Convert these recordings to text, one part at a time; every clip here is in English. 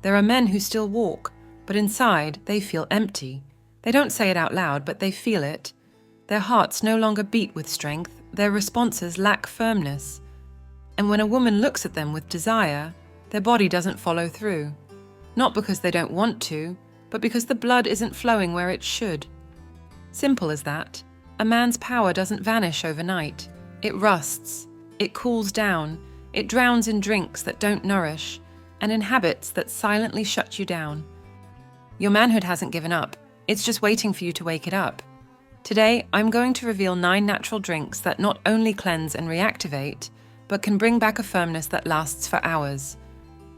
There are men who still walk, but inside they feel empty. They don't say it out loud, but they feel it. Their hearts no longer beat with strength, their responses lack firmness. And when a woman looks at them with desire, their body doesn't follow through. Not because they don't want to, but because the blood isn't flowing where it should. Simple as that. A man's power doesn't vanish overnight. It rusts, it cools down, it drowns in drinks that don't nourish, and in habits that silently shut you down. Your manhood hasn't given up, it's just waiting for you to wake it up. Today, I'm going to reveal 9 natural drinks that not only cleanse and reactivate, but can bring back a firmness that lasts for hours.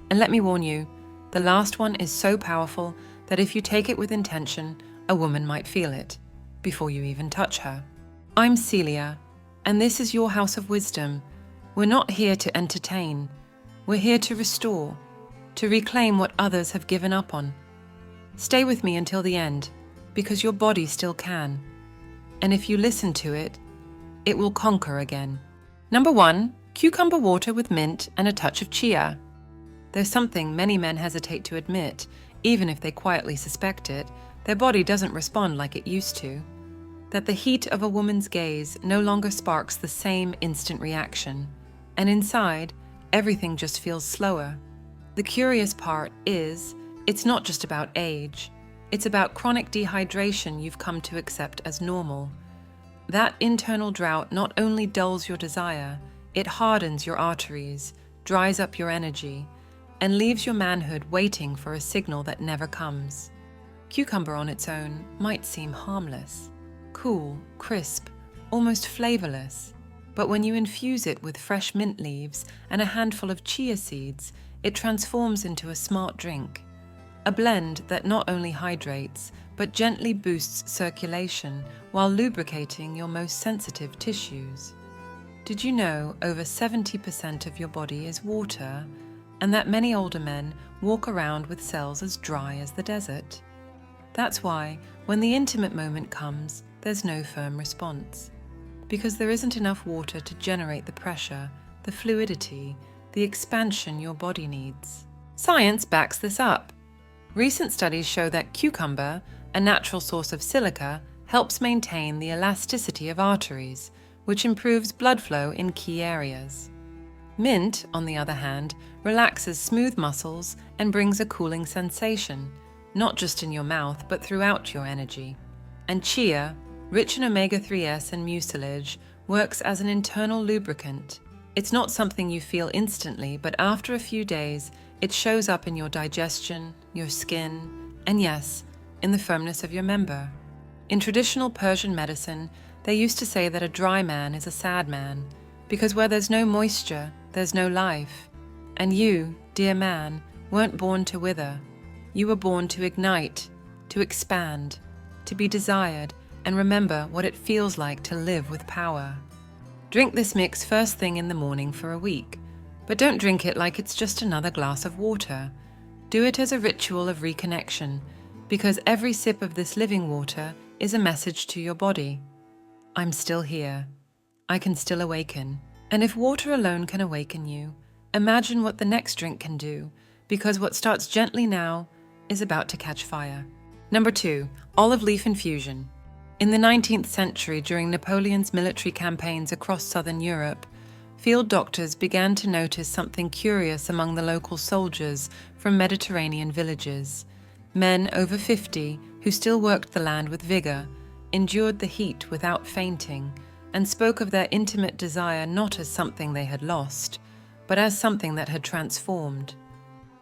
And let me warn you, the last one is so powerful that if you take it with intention, a woman might feel it, before you even touch her. I'm Celia, and this is your house of wisdom. We're not here to entertain. We're here to restore, to reclaim what others have given up on. Stay with me until the end, because your body still can. And if you listen to it, it will conquer again. Number 1, cucumber water with mint and a touch of chia. There's something many men hesitate to admit, even if they quietly suspect it, their body doesn't respond like it used to. That the heat of a woman's gaze no longer sparks the same instant reaction. And inside, everything just feels slower. The curious part is, it's not just about age. It's about chronic dehydration you've come to accept as normal. That internal drought not only dulls your desire, it hardens your arteries, dries up your energy, and leaves your manhood waiting for a signal that never comes. Cucumber on its own might seem harmless, cool, crisp, almost flavorless. But when you infuse it with fresh mint leaves and a handful of chia seeds, it transforms into a smart drink. A blend that not only hydrates, but gently boosts circulation while lubricating your most sensitive tissues. Did you know over 70% of your body is water, and that many older men walk around with cells as dry as the desert? That's why, when the intimate moment comes, there's no firm response. Because there isn't enough water to generate the pressure, the fluidity, the expansion your body needs. Science backs this up. Recent studies show that cucumber, a natural source of silica, helps maintain the elasticity of arteries, which improves blood flow in key areas. Mint, on the other hand, relaxes smooth muscles and brings a cooling sensation, not just in your mouth but throughout your energy. And chia, rich in omega-3s and mucilage, works as an internal lubricant. It's not something you feel instantly, but after a few days, it shows up in your digestion, your skin, and yes, in the firmness of your member. In traditional Persian medicine, they used to say that a dry man is a sad man, because where there's no moisture, there's no life. And you, dear man, weren't born to wither. You were born to ignite, to expand, to be desired, and remember what it feels like to live with power. Drink this mix first thing in the morning for a week, but don't drink it like it's just another glass of water. Do it as a ritual of reconnection, because every sip of this living water is a message to your body. I'm still here. I can still awaken. And if water alone can awaken you, imagine what the next drink can do, because what starts gently now is about to catch fire. Number 2, olive leaf infusion. In the 19th century, during Napoleon's military campaigns across southern Europe, field doctors began to notice something curious among the local soldiers from Mediterranean villages. Men over 50 who still worked the land with vigor, endured the heat without fainting, and spoke of their intimate desire not as something they had lost, but as something that had transformed.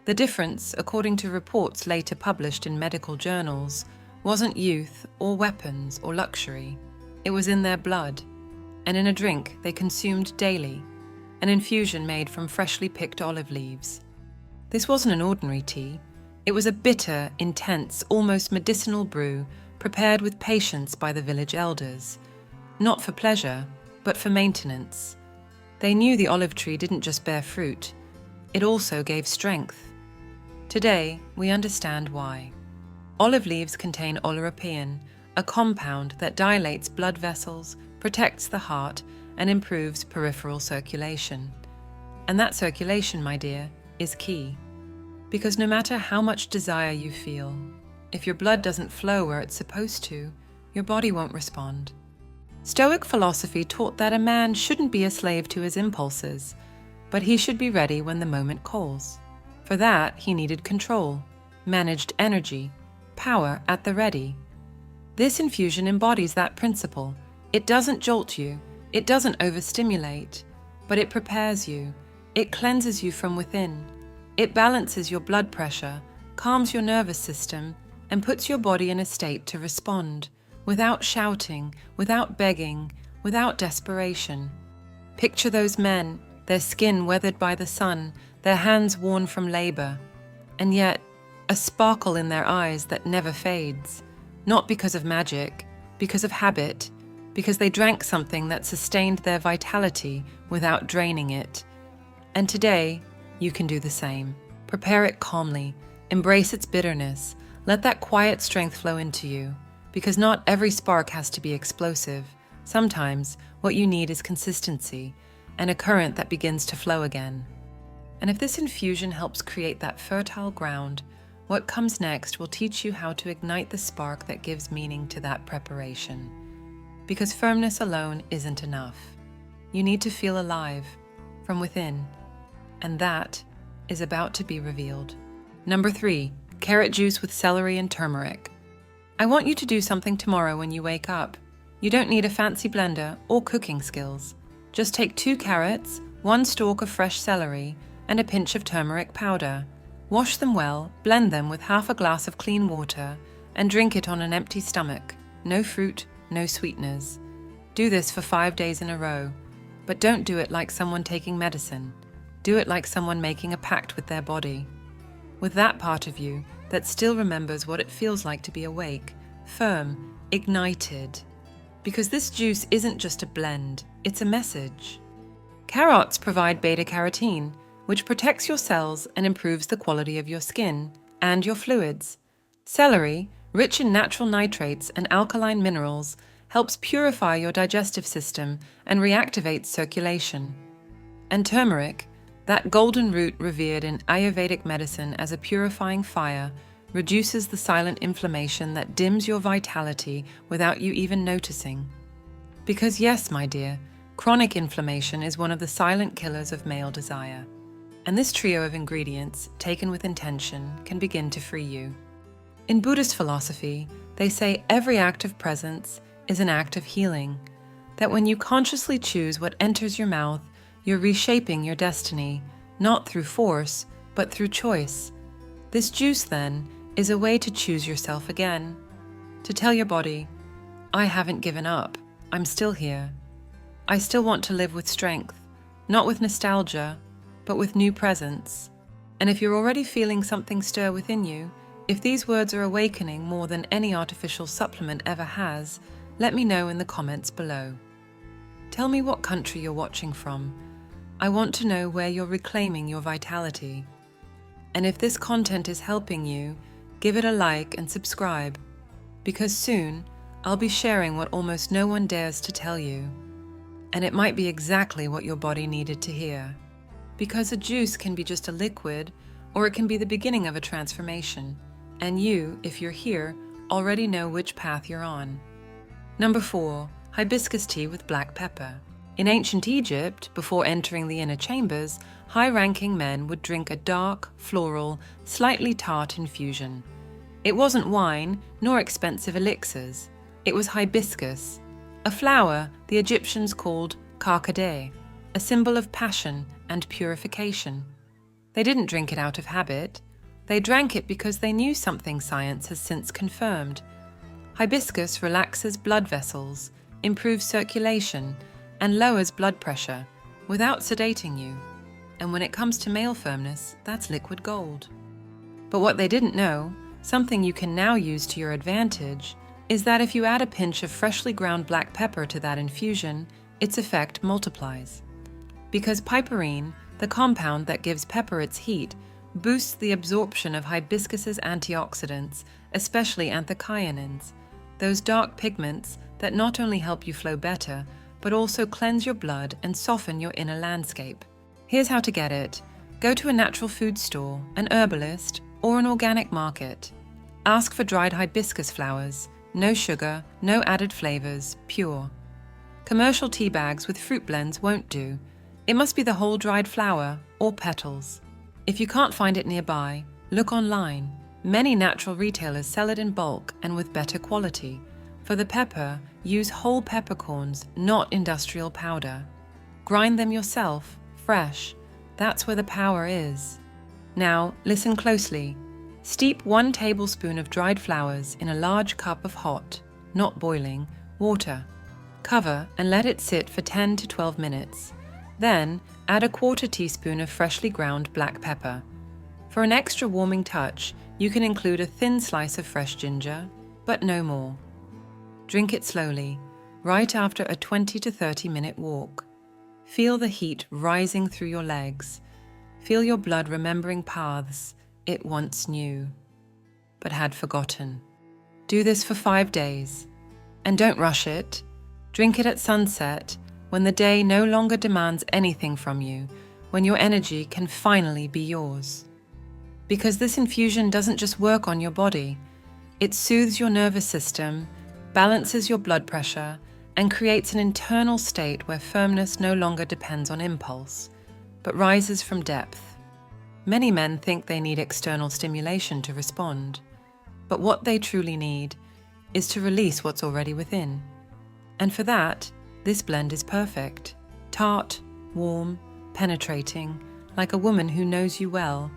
The difference, according to reports later published in medical journals, wasn't youth or weapons or luxury. It was in their blood, and in a drink they consumed daily, an infusion made from freshly picked olive leaves. This wasn't an ordinary tea. It was a bitter, intense, almost medicinal brew prepared with patience by the village elders, not for pleasure, but for maintenance. They knew the olive tree didn't just bear fruit, it also gave strength. Today, we understand why. Olive leaves contain oleuropein, a compound that dilates blood vessels, protects the heart, and improves peripheral circulation. And that circulation, my dear, is key. Because no matter how much desire you feel, if your blood doesn't flow where it's supposed to, your body won't respond. Stoic philosophy taught that a man shouldn't be a slave to his impulses, but he should be ready when the moment calls. For that, he needed control, managed energy, power at the ready. This infusion embodies that principle. It doesn't jolt you, it doesn't overstimulate, but it prepares you, it cleanses you from within, it balances your blood pressure, calms your nervous system, and puts your body in a state to respond, without shouting, without begging, without desperation. Picture those men, their skin weathered by the sun, their hands worn from labor, and yet a sparkle in their eyes that never fades, not because of magic, because of habit, because they drank something that sustained their vitality without draining it. And today, you can do the same. Prepare it calmly, embrace its bitterness, let that quiet strength flow into you, because not every spark has to be explosive. Sometimes, what you need is consistency, and a current that begins to flow again. And if this infusion helps create that fertile ground, what comes next will teach you how to ignite the spark that gives meaning to that preparation. Because firmness alone isn't enough. You need to feel alive, from within, and that is about to be revealed. Number 3, carrot juice with celery and turmeric. I want you to do something tomorrow when you wake up. You don't need a fancy blender or cooking skills. Just take 2 carrots, 1 stalk of fresh celery, and a pinch of turmeric powder. Wash them well, blend them with half a glass of clean water, and drink it on an empty stomach. No fruit, no sweeteners. Do this for 5 days in a row, but don't do it like someone taking medicine. Do it like someone making a pact with their body. With that part of you that still remembers what it feels like to be awake, firm, ignited. Because this juice isn't just a blend, it's a message. Carrots provide beta-carotene, which protects your cells and improves the quality of your skin and your fluids. Celery, rich in natural nitrates and alkaline minerals, helps purify your digestive system and reactivates circulation. And turmeric, that golden root revered in Ayurvedic medicine as a purifying fire, reduces the silent inflammation that dims your vitality without you even noticing. Because yes, my dear, chronic inflammation is one of the silent killers of male desire. And this trio of ingredients, taken with intention, can begin to free you. In Buddhist philosophy, they say every act of presence is an act of healing, that when you consciously choose what enters your mouth, you're reshaping your destiny, not through force, but through choice. This juice, then, is a way to choose yourself again, to tell your body, I haven't given up, I'm still here. I still want to live with strength, not with nostalgia, but with new presence. And if you're already feeling something stir within you, if these words are awakening more than any artificial supplement ever has, let me know in the comments below. Tell me what country you're watching from. I want to know where you're reclaiming your vitality. And if this content is helping you, give it a like and subscribe, because soon I'll be sharing what almost no one dares to tell you. And it might be exactly what your body needed to hear. Because a juice can be just a liquid, or it can be the beginning of a transformation. And you, if you're here, already know which path you're on. Number 4, hibiscus tea with black pepper. In ancient Egypt, before entering the inner chambers, high-ranking men would drink a dark, floral, slightly tart infusion. It wasn't wine, nor expensive elixirs. It was hibiscus, a flower the Egyptians called karkadeh, a symbol of passion and purification. They didn't drink it out of habit. They drank it because they knew something science has since confirmed. Hibiscus relaxes blood vessels, improves circulation, and lowers blood pressure without sedating you. And when it comes to male firmness, that's liquid gold. But what they didn't know, something you can now use to your advantage, is that if you add a pinch of freshly ground black pepper to that infusion, its effect multiplies. Because piperine, the compound that gives pepper its heat, boosts the absorption of hibiscus's antioxidants, especially anthocyanins, those dark pigments that not only help you flow better, but also cleanse your blood and soften your inner landscape. Here's how to get it. Go to a natural food store, an herbalist, or an organic market. Ask for dried hibiscus flowers, no sugar, no added flavors, pure. Commercial tea bags with fruit blends won't do. It must be the whole dried flower or petals. If you can't find it nearby, look online. Many natural retailers sell it in bulk and with better quality. For the pepper, use whole peppercorns, not industrial powder. Grind them yourself, fresh. That's where the power is. Now, listen closely. Steep 1 tablespoon of dried flowers in a large cup of hot, not boiling, water. Cover and let it sit for 10 to 12 minutes. Then, add a 1/4 teaspoon of freshly ground black pepper. For an extra warming touch, you can include a thin slice of fresh ginger, but no more. Drink it slowly, right after a 20 to 30-minute walk. Feel the heat rising through your legs. Feel your blood remembering paths it once knew, but had forgotten. Do this for 5 days. And don't rush it. Drink it at sunset, when the day no longer demands anything from you, when your energy can finally be yours. Because this infusion doesn't just work on your body, it soothes your nervous system, balances your blood pressure, and creates an internal state where firmness no longer depends on impulse, but rises from depth. Many men think they need external stimulation to respond, but what they truly need is to release what's already within. And for that, this blend is perfect. Tart, warm, penetrating, like a woman who knows you well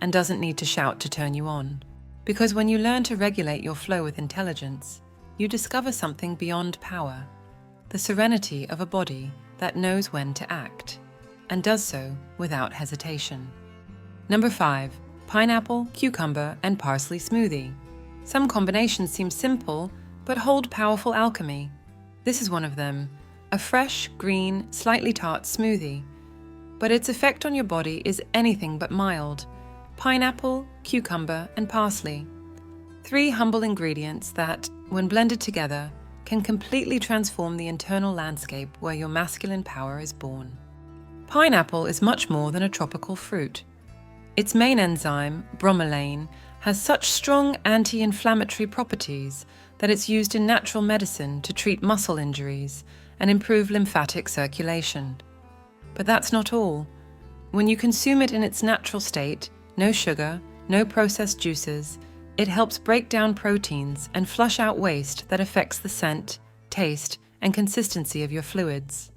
and doesn't need to shout to turn you on. Because when you learn to regulate your flow with intelligence, you discover something beyond power, the serenity of a body that knows when to act, and does so without hesitation. Number 5, pineapple, cucumber, and parsley smoothie. Some combinations seem simple, but hold powerful alchemy. This is one of them, a fresh, green, slightly tart smoothie. But its effect on your body is anything but mild. Pineapple, cucumber, and parsley. 3 humble ingredients that, when blended together, can completely transform the internal landscape where your masculine power is born. Pineapple is much more than a tropical fruit. Its main enzyme, bromelain, has such strong anti-inflammatory properties that it's used in natural medicine to treat muscle injuries and improve lymphatic circulation. But that's not all. When you consume it in its natural state, no sugar, no processed juices, it helps break down proteins and flush out waste that affects the scent, taste, and consistency of your fluids.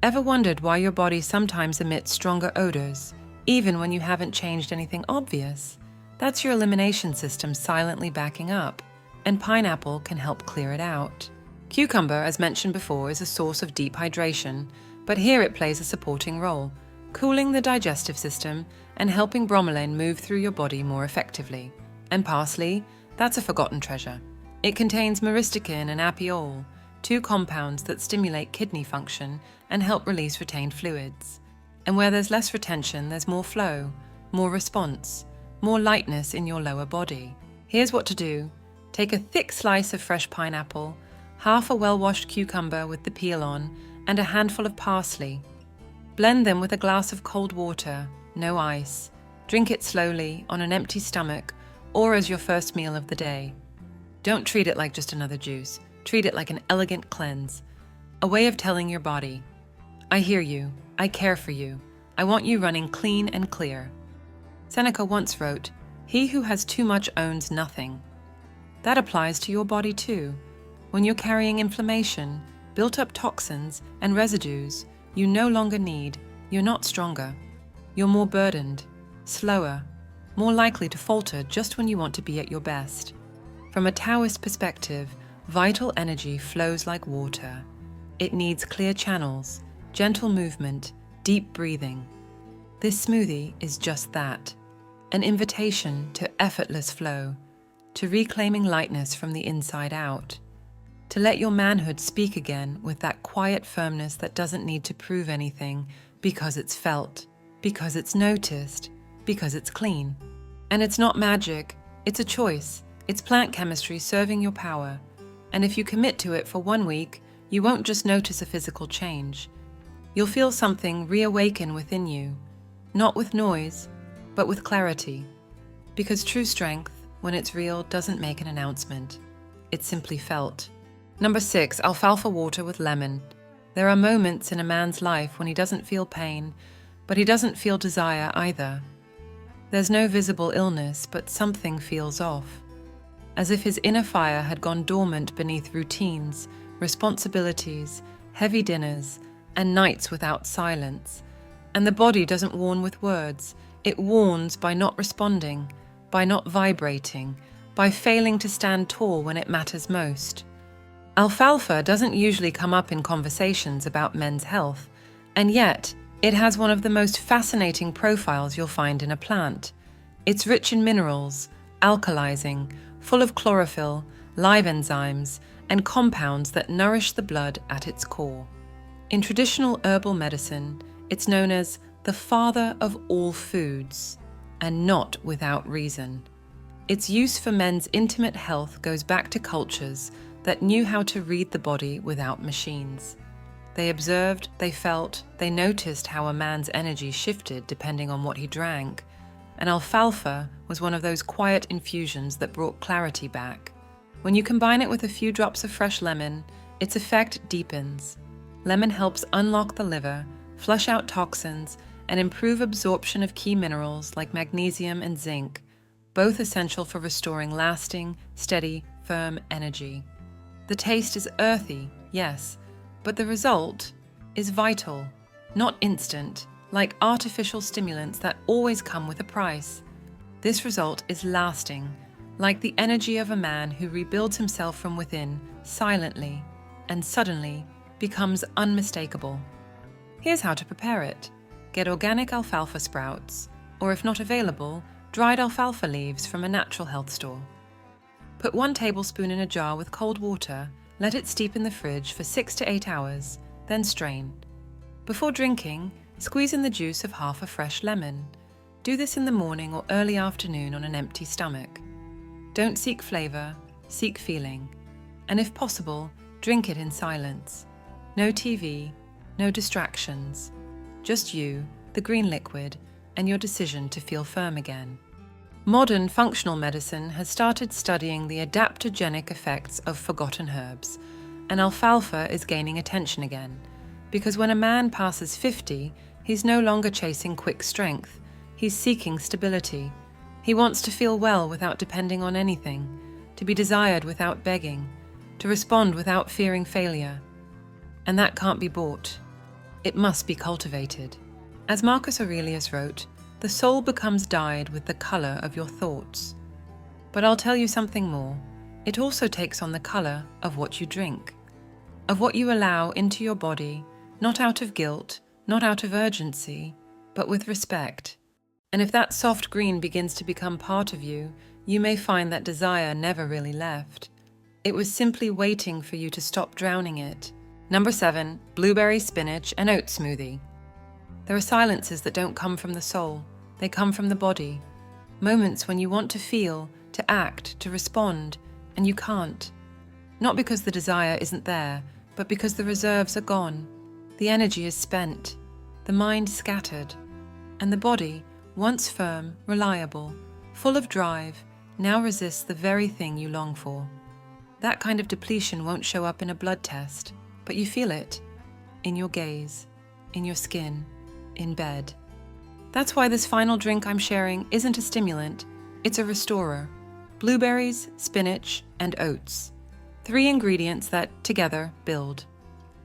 Ever wondered why your body sometimes emits stronger odors, even when you haven't changed anything obvious? That's your elimination system silently backing up, and pineapple can help clear it out. Cucumber, as mentioned before, is a source of deep hydration, but here it plays a supporting role, cooling the digestive system and helping bromelain move through your body more effectively. And parsley, that's a forgotten treasure. It contains myristicin and apiol, 2 compounds that stimulate kidney function and help release retained fluids. And where there's less retention, there's more flow, more response, more lightness in your lower body. Here's what to do. Take a thick slice of fresh pineapple, half a well-washed cucumber with the peel on, and a handful of parsley. Blend them with a glass of cold water, no ice. Drink it slowly, on an empty stomach, or as your first meal of the day. Don't treat it like just another juice. Treat it like an elegant cleanse, a way of telling your body, I hear you, I care for you, I want you running clean and clear. Seneca once wrote, "He who has too much owns nothing." That applies to your body too. When you're carrying inflammation, built-up toxins, and residues you no longer need, you're not stronger. You're more burdened, slower, more likely to falter just when you want to be at your best. From a Taoist perspective, vital energy flows like water. It needs clear channels, gentle movement, deep breathing. This smoothie is just that, an invitation to effortless flow, to reclaiming lightness from the inside out, to let your manhood speak again with that quiet firmness that doesn't need to prove anything because it's felt, because it's noticed, because it's clean. And it's not magic, it's a choice. It's plant chemistry serving your power. And if you commit to it for 1 week, you won't just notice a physical change. You'll feel something reawaken within you. not with noise, but with clarity. Because true strength, when it's real, doesn't make an announcement. It's simply felt. Number 6, alfalfa water with lemon. There are moments in a man's life when he doesn't feel pain, but he doesn't feel desire either. There's no visible illness, but something feels off. As if his inner fire had gone dormant beneath routines, responsibilities, heavy dinners, and nights without silence. And the body doesn't warn with words. It warns by not responding, by not vibrating, by failing to stand tall when it matters most. Alfalfa doesn't usually come up in conversations about men's health, and yet it has one of the most fascinating profiles you'll find in a plant. It's rich in minerals, alkalizing, full of chlorophyll, live enzymes, and compounds that nourish the blood at its core. In traditional herbal medicine, it's known as the father of all foods, and not without reason. Its use for men's intimate health goes back to cultures that knew how to read the body without machines. They observed, they felt, they noticed how a man's energy shifted depending on what he drank, and alfalfa was one of those quiet infusions that brought clarity back. When you combine it with a few drops of fresh lemon, its effect deepens. Lemon helps unlock the liver, flush out toxins, and improve absorption of key minerals like magnesium and zinc, both essential for restoring lasting, steady, firm energy. The taste is earthy, yes, but the result is vital, not instant, like artificial stimulants that always come with a price. This result is lasting, like the energy of a man who rebuilds himself from within, silently, and suddenly becomes unmistakable. Here's how to prepare it. Get organic alfalfa sprouts, or if not available, dried alfalfa leaves from a natural health store. Put 1 tablespoon in a jar with cold water, let it steep in the fridge for 6 to 8 hours, then strain. Before drinking, squeeze in the juice of half a fresh lemon. Do this in the morning or early afternoon on an empty stomach. Don't seek flavor, seek feeling. And if possible, drink it in silence. No TV, no distractions. Just you, the green liquid, and your decision to feel firm again. Modern functional medicine has started studying the adaptogenic effects of forgotten herbs, and alfalfa is gaining attention again, because when a man passes 50, he's no longer chasing quick strength, he's seeking stability. He wants to feel well without depending on anything, to be desired without begging, to respond without fearing failure. And that can't be bought. It must be cultivated. As Marcus Aurelius wrote, the soul becomes dyed with the color of your thoughts. But I'll tell you something more. It also takes on the color of what you drink, of what you allow into your body, not out of guilt, not out of urgency, but with respect. And if that soft green begins to become part of you, you may find that desire never really left. It was simply waiting for you to stop drowning it. Number 7, blueberry, spinach, and oat smoothie. There are silences that don't come from the soul. They come from the body. Moments when you want to feel, to act, to respond, and you can't. Not because the desire isn't there, but because the reserves are gone. The energy is spent, the mind scattered, and the body, once firm, reliable, full of drive, now resists the very thing you long for. That kind of depletion won't show up in a blood test, but you feel it, in your gaze, in your skin, in bed. That's why this final drink I'm sharing isn't a stimulant, it's a restorer. Blueberries, spinach, and oats. 3 ingredients that, together, build.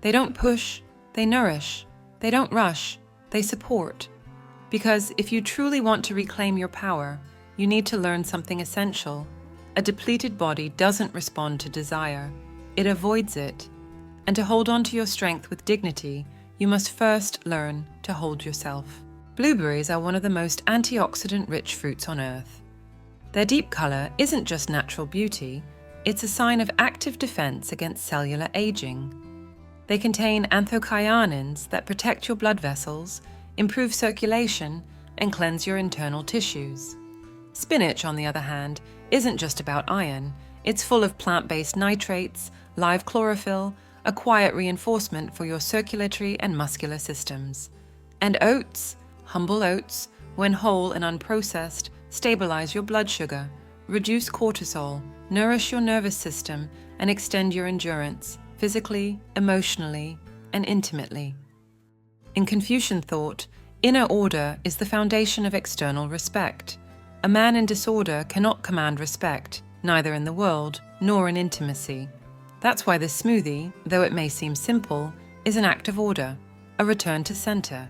They don't push, they nourish. They don't rush, they support. Because if you truly want to reclaim your power, you need to learn something essential. A depleted body doesn't respond to desire. It avoids it. And to hold on to your strength with dignity, you must first learn to hold yourself. Blueberries are one of the most antioxidant-rich fruits on earth. Their deep color isn't just natural beauty, it's a sign of active defense against cellular aging. They contain anthocyanins that protect your blood vessels, improve circulation, and cleanse your internal tissues. Spinach, on the other hand, isn't just about iron. It's full of plant-based nitrates, live chlorophyll, a quiet reinforcement for your circulatory and muscular systems. And oats? Humble oats, when whole and unprocessed, stabilize your blood sugar, reduce cortisol, nourish your nervous system, and extend your endurance, physically, emotionally, and intimately. In Confucian thought, inner order is the foundation of external respect. A man in disorder cannot command respect, neither in the world nor in intimacy. That's why this smoothie, though it may seem simple, is an act of order, a return to center,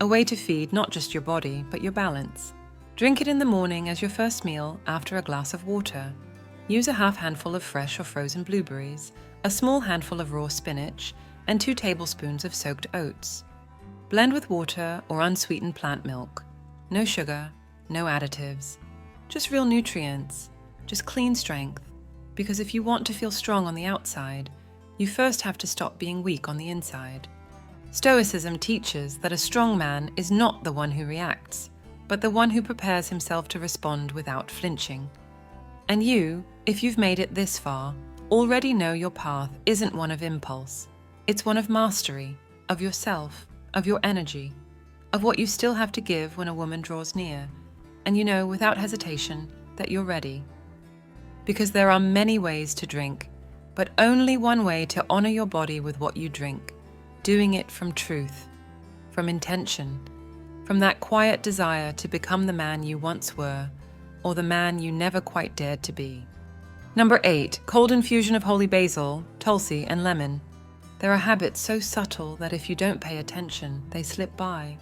a way to feed not just your body, but your balance. Drink it in the morning as your first meal after a glass of water. Use a half handful of fresh or frozen blueberries, a small handful of raw spinach, and 2 tablespoons of soaked oats. Blend with water or unsweetened plant milk. No sugar, no additives. Just real nutrients, just clean strength. Because if you want to feel strong on the outside, you first have to stop being weak on the inside. Stoicism teaches that a strong man is not the one who reacts, but the one who prepares himself to respond without flinching. And you, if you've made it this far, already know your path isn't one of impulse. It's one of mastery, of yourself, of your energy, of what you still have to give when a woman draws near, and you know without hesitation that you're ready. Because there are many ways to drink, but only one way to honor your body with what you drink, doing it from truth, from intention, from that quiet desire to become the man you once were, or the man you never quite dared to be. Number 8, cold infusion of holy basil, Tulsi, and lemon. There are habits so subtle that if you don't pay attention, they slip by.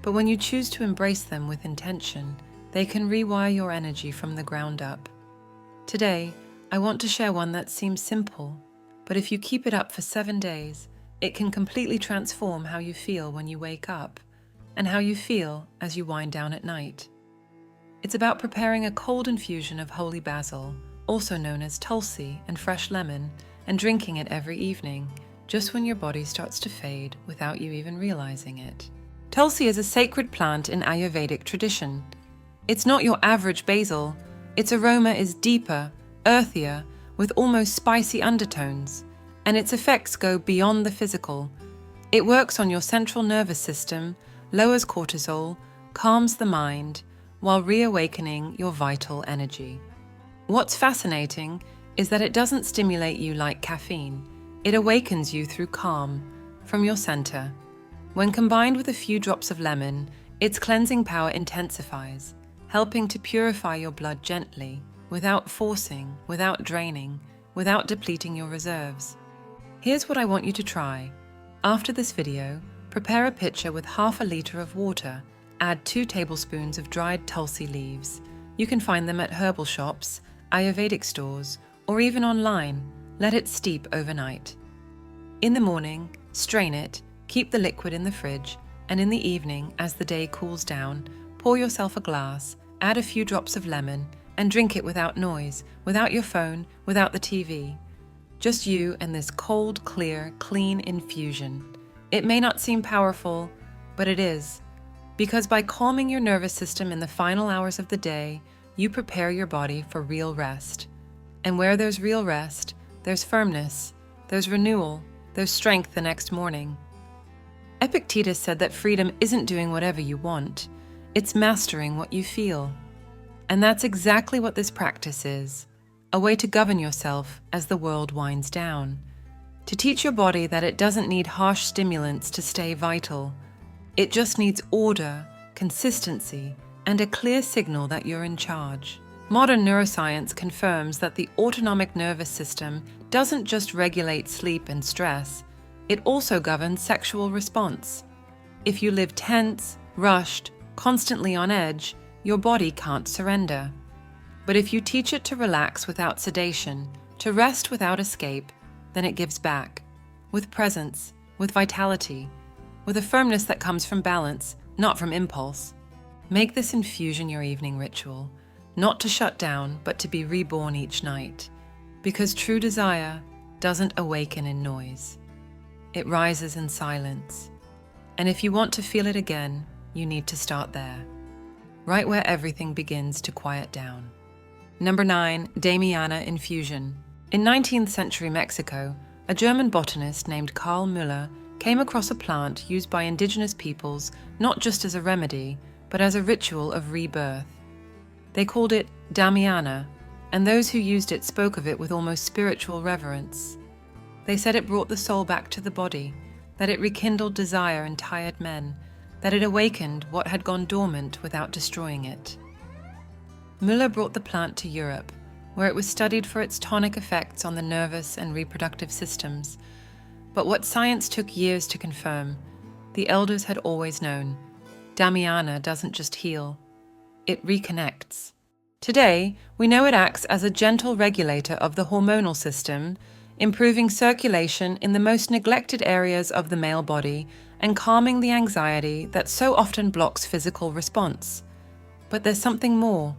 But when you choose to embrace them with intention, they can rewire your energy from the ground up. Today, I want to share one that seems simple, but if you keep it up for 7 days, it can completely transform how you feel when you wake up, and how you feel as you wind down at night. It's about preparing a cold infusion of holy basil, also known as Tulsi and fresh lemon, and drinking it every evening, just when your body starts to fade without you even realizing it. Tulsi is a sacred plant in Ayurvedic tradition. It's not your average basil. Its aroma is deeper, earthier, with almost spicy undertones, and its effects go beyond the physical. It works on your central nervous system, lowers cortisol, calms the mind, while reawakening your vital energy. What's fascinating is that it doesn't stimulate you like caffeine. It awakens you through calm, from your center. When combined with a few drops of lemon, its cleansing power intensifies, helping to purify your blood gently, without forcing, without draining, without depleting your reserves. Here's what I want you to try. After this video, prepare a pitcher with half a liter of water. Add 2 tablespoons of dried Tulsi leaves. You can find them at herbal shops, Ayurvedic stores, or even online. Let it steep overnight. In the morning, strain it, keep the liquid in the fridge, and in the evening, as the day cools down, pour yourself a glass, add a few drops of lemon, and drink it without noise, without your phone, without the TV. Just you and this cold, clear, clean infusion. It may not seem powerful, but it is. Because by calming your nervous system in the final hours of the day, you prepare your body for real rest. And where there's real rest, there's firmness, there's renewal, there's strength the next morning. Epictetus said that freedom isn't doing whatever you want, it's mastering what you feel. And that's exactly what this practice is, a way to govern yourself as the world winds down, to teach your body that it doesn't need harsh stimulants to stay vital. It just needs order, consistency, and a clear signal that you're in charge. Modern neuroscience confirms that the autonomic nervous system doesn't just regulate sleep and stress, it also governs sexual response. If you live tense, rushed, constantly on edge, your body can't surrender. But if you teach it to relax without sedation, to rest without escape, then it gives back, with presence, with vitality, with a firmness that comes from balance, not from impulse. Make this infusion your evening ritual, not to shut down, but to be reborn each night, because true desire doesn't awaken in noise. It rises in silence. And if you want to feel it again, you need to start there, right where everything begins to quiet down. Number 9, Damiana Infusion. In 19th century Mexico, a German botanist named Carl Müller came across a plant used by indigenous peoples not just as a remedy, but as a ritual of rebirth. They called it Damiana, and those who used it spoke of it with almost spiritual reverence. They said it brought the soul back to the body, that it rekindled desire in tired men, that it awakened what had gone dormant without destroying it. Müller brought the plant to Europe, where it was studied for its tonic effects on the nervous and reproductive systems. But what science took years to confirm, the elders had always known. Damiana doesn't just heal, it reconnects. Today, we know it acts as a gentle regulator of the hormonal system, improving circulation in the most neglected areas of the male body and calming the anxiety that so often blocks physical response. But there's something more.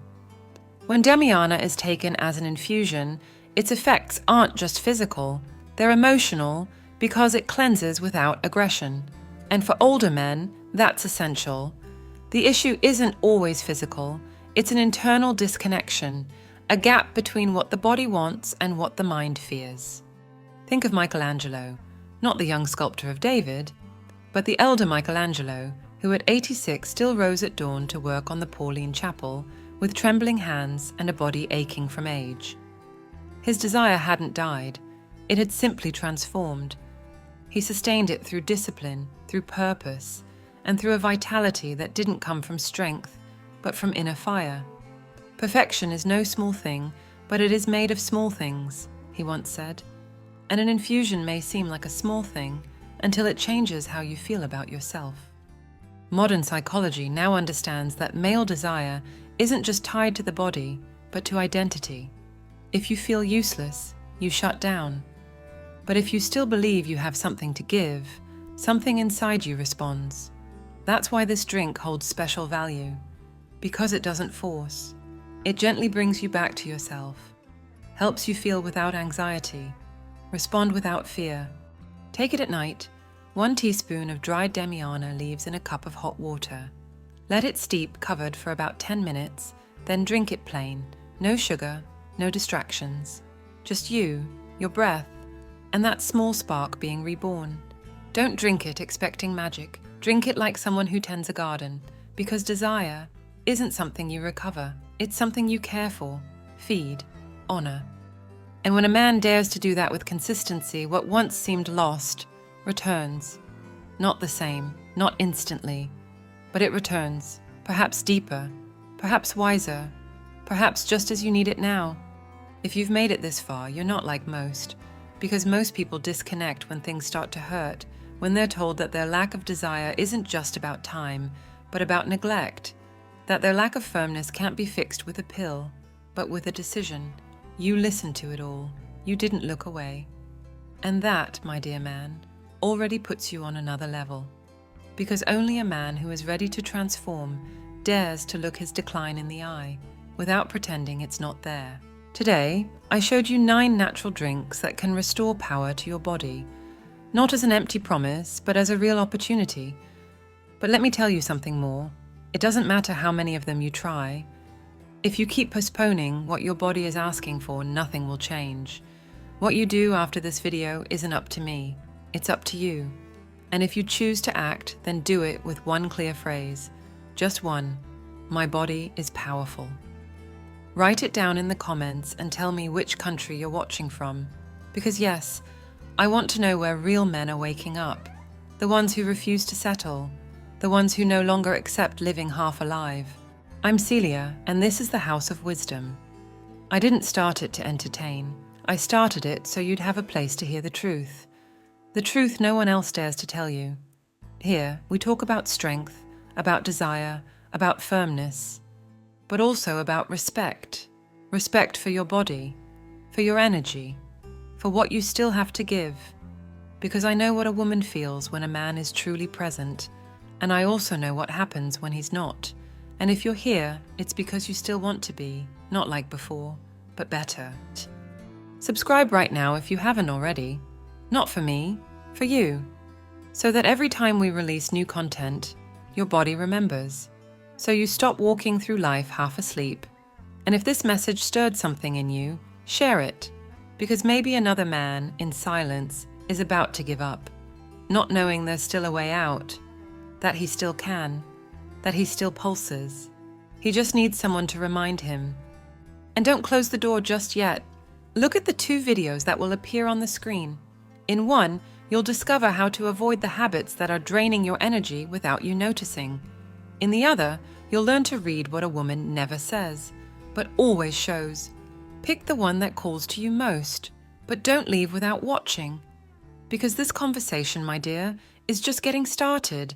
When Damiana is taken as an infusion, its effects aren't just physical, they're emotional because it cleanses without aggression. And for older men, that's essential. The issue isn't always physical, it's an internal disconnection, a gap between what the body wants and what the mind fears. Think of Michelangelo, not the young sculptor of David, but the elder Michelangelo, who at 86 still rose at dawn to work on the Pauline Chapel, with trembling hands and a body aching from age. His desire hadn't died, it had simply transformed. He sustained it through discipline, through purpose, and through a vitality that didn't come from strength, but from inner fire. Perfection is no small thing, but it is made of small things, he once said. And an infusion may seem like a small thing until it changes how you feel about yourself. Modern psychology now understands that male desire isn't just tied to the body, but to identity. If you feel useless, you shut down. But if you still believe you have something to give, something inside you responds. That's why this drink holds special value. Because it doesn't force. It gently brings you back to yourself, helps you feel without anxiety, respond without fear. Take it at night. 1 teaspoon of dried Damiana leaves in a cup of hot water. Let it steep covered for about 10 minutes, then drink it plain. No sugar, no distractions. Just you, your breath, and that small spark being reborn. Don't drink it expecting magic. Drink it like someone who tends a garden, because desire isn't something you recover. It's something you care for, feed, honor. And when a man dares to do that with consistency, what once seemed lost returns. Not the same, not instantly, but it returns, perhaps deeper, perhaps wiser, perhaps just as you need it now. If you've made it this far, you're not like most, because most people disconnect when things start to hurt, when they're told that their lack of desire isn't just about time, but about neglect, that their lack of firmness can't be fixed with a pill, but with a decision. You listened to it all. You didn't look away. And that, my dear man, already puts you on another level. Because only a man who is ready to transform dares to look his decline in the eye, without pretending it's not there. Today, I showed you 9 natural drinks that can restore power to your body, not as an empty promise, but as a real opportunity. But let me tell you something more. It doesn't matter how many of them you try. If you keep postponing what your body is asking for, nothing will change. What you do after this video isn't up to me. It's up to you. And if you choose to act, then do it with one clear phrase. Just one. My body is powerful. Write it down in the comments and tell me which country you're watching from. Because yes, I want to know where real men are waking up. The ones who refuse to settle. The ones who no longer accept living half alive. I'm Celia, and this is the House of Wisdom. I didn't start it to entertain. I started it so you'd have a place to hear the truth. The truth no one else dares to tell you. Here, we talk about strength, about desire, about firmness, but also about respect. Respect for your body, for your energy, for what you still have to give. Because I know what a woman feels when a man is truly present, and I also know what happens when he's not. And if you're here, it's because you still want to be, not like before, but better. Subscribe right now if you haven't already. Not for me, for you. So that every time we release new content, your body remembers. So you stop walking through life half asleep. And if this message stirred something in you, share it. Because maybe another man, in silence, is about to give up. not knowing there's still a way out, that he still can, that he still pulses. He just needs someone to remind him. And don't close the door just yet. Look at the 2 videos that will appear on the screen. In one, you'll discover how to avoid the habits that are draining your energy without you noticing. In the other, you'll learn to read what a woman never says, but always shows. Pick the one that calls to you most, but don't leave without watching. Because this conversation, my dear, is just getting started.